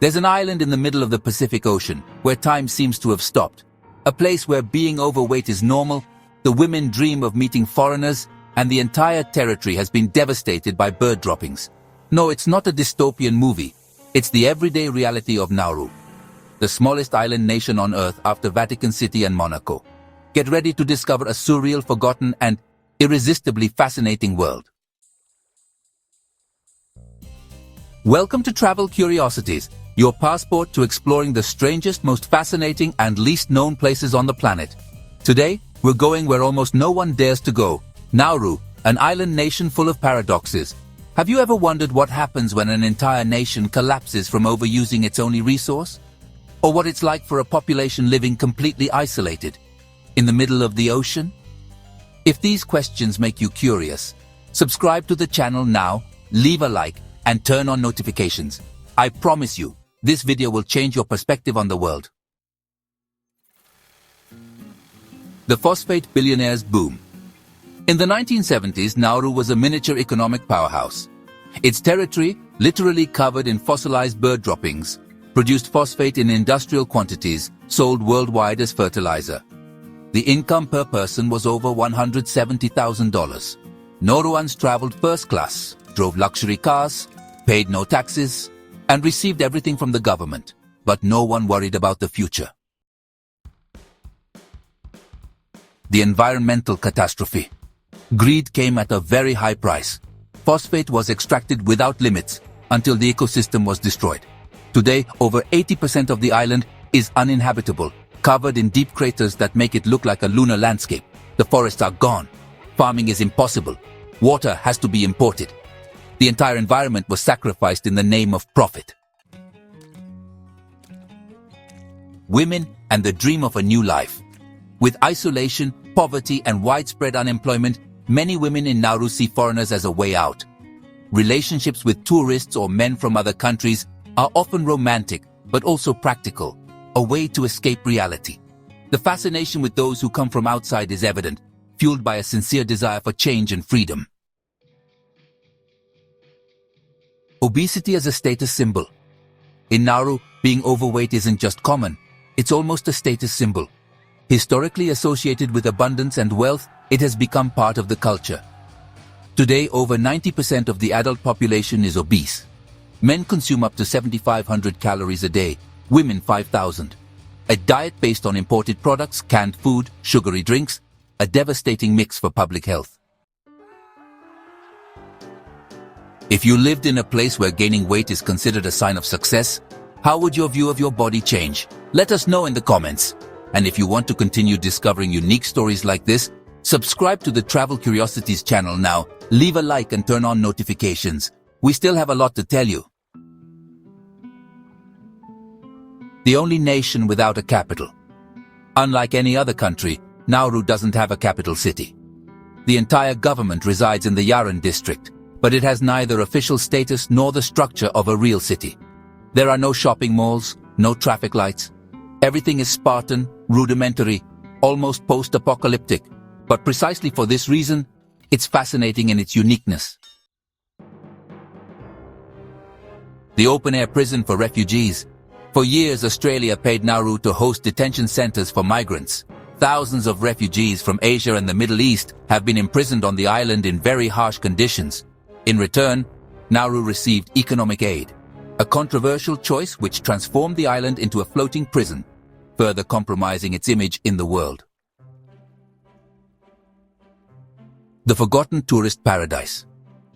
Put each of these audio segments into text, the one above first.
There's an island in the middle of the Pacific Ocean where time seems to have stopped. A place where being overweight is normal, the women dream of meeting foreigners, and the entire territory has been devastated by bird droppings. No, it's not a dystopian movie. It's the everyday reality of Nauru, the smallest island nation on Earth after Vatican City and Monaco. Get ready to discover a surreal, forgotten, and irresistibly fascinating world. Welcome to Travel Curiosities, your passport to exploring the strangest, most fascinating, and least known places on the planet. Today, we're going where almost no one dares to go, Nauru, an island nation full of paradoxes. Have you ever wondered what happens when an entire nation collapses from overusing its only resource? Or what it's like for a population living completely isolated, in the middle of the ocean? If these questions make you curious, subscribe to the channel now, leave a like, and turn on notifications. I promise you, this video will change your perspective on the world. The phosphate billionaires boom. In the 1970s, Nauru was a miniature economic powerhouse. Its territory, literally covered in fossilized bird droppings, produced phosphate in industrial quantities, sold worldwide as fertilizer. The income per person was over $170,000. Nauruans traveled first class, drove luxury cars, paid no taxes, and received everything from the government, but no one worried about the future. The environmental catastrophe. Greed came at a very high price. Phosphate was extracted without limits until the ecosystem was destroyed. Today, over 80% of the island is uninhabitable, covered in deep craters that make it look like a lunar landscape. The forests are gone. Farming is impossible. Water has to be imported. The entire environment was sacrificed in the name of profit. Women and the dream of a new life. With isolation, poverty, and widespread unemployment, many women in Nauru see foreigners as a way out. Relationships with tourists or men from other countries are often romantic, but also practical, a way to escape reality. The fascination with those who come from outside is evident, fueled by a sincere desire for change and freedom. Obesity as a status symbol. In Nauru, being overweight isn't just common, it's almost a status symbol. Historically associated with abundance and wealth, it has become part of the culture. Today, over 90% of the adult population is obese. Men consume up to 7,500 calories a day, women 5,000. A diet based on imported products, canned food, sugary drinks, a devastating mix for public health. If you lived in a place where gaining weight is considered a sign of success, how would your view of your body change? Let us know in the comments. And if you want to continue discovering unique stories like this, subscribe to the Travel Curiosities channel now, leave a like and turn on notifications. We still have a lot to tell you. The only nation without a capital. Unlike any other country, Nauru doesn't have a capital city. The entire government resides in the Yaren district, but it has neither official status nor the structure of a real city. There are no shopping malls, no traffic lights. Everything is Spartan, rudimentary, almost post-apocalyptic. But precisely for this reason, it's fascinating in its uniqueness. The open-air prison for refugees. For years, Australia paid Nauru to host detention centers for migrants. Thousands of refugees from Asia and the Middle East have been imprisoned on the island in very harsh conditions. In return, Nauru received economic aid, a controversial choice which transformed the island into a floating prison, further compromising its image in the world. The forgotten tourist paradise.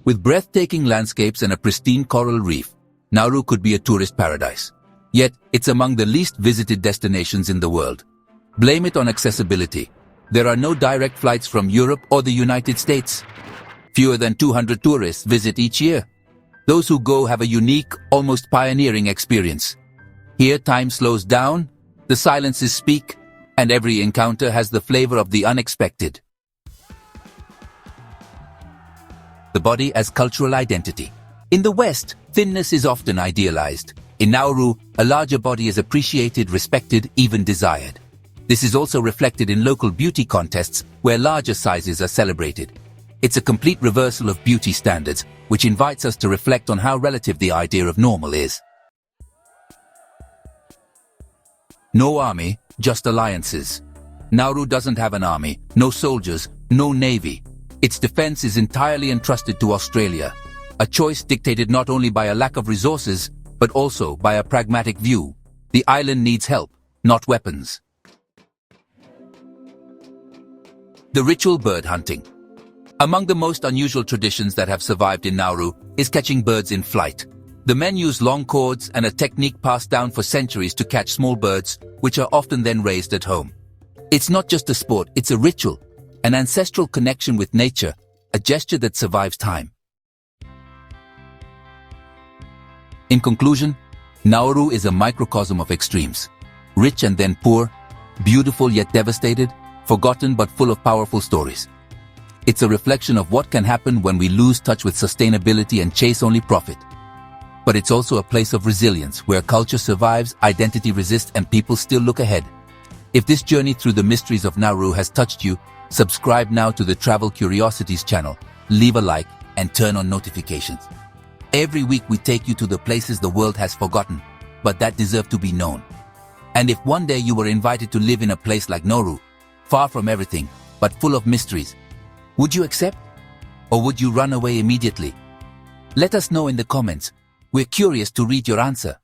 With breathtaking landscapes and a pristine coral reef, Nauru could be a tourist paradise. Yet, it's among the least visited destinations in the world. Blame it on accessibility. There are no direct flights from Europe or the United States. Fewer than 200 tourists visit each year. Those who go have a unique, almost pioneering experience. Here, time slows down, the silences speak, and every encounter has the flavor of the unexpected. The body as cultural identity. In the West, thinness is often idealized. In Nauru, a larger body is appreciated, respected, even desired. This is also reflected in local beauty contests where larger sizes are celebrated. It's a complete reversal of beauty standards, which invites us to reflect on how relative the idea of normal is. No army, just alliances. Nauru doesn't have an army, no soldiers, no navy. Its defense is entirely entrusted to Australia. A choice dictated not only by a lack of resources, but also by a pragmatic view. The island needs help, not weapons. The ritual bird hunting. Among the most unusual traditions that have survived in Nauru is catching birds in flight. The men use long cords and a technique passed down for centuries to catch small birds, which are often then raised at home. It's not just a sport, it's a ritual, an ancestral connection with nature, a gesture that survives time. In conclusion, Nauru is a microcosm of extremes. Rich and then poor, beautiful yet devastated, forgotten but full of powerful stories. It's a reflection of what can happen when we lose touch with sustainability and chase only profit. But it's also a place of resilience where culture survives, identity resists, and people still look ahead. If this journey through the mysteries of Nauru has touched you, subscribe now to the Travel Curiosities channel, leave a like, and turn on notifications. Every week we take you to the places the world has forgotten, but that deserve to be known. And if one day you were invited to live in a place like Nauru, far from everything, but full of mysteries, would you accept? Or would you run away immediately? Let us know in the comments. We're curious to read your answer.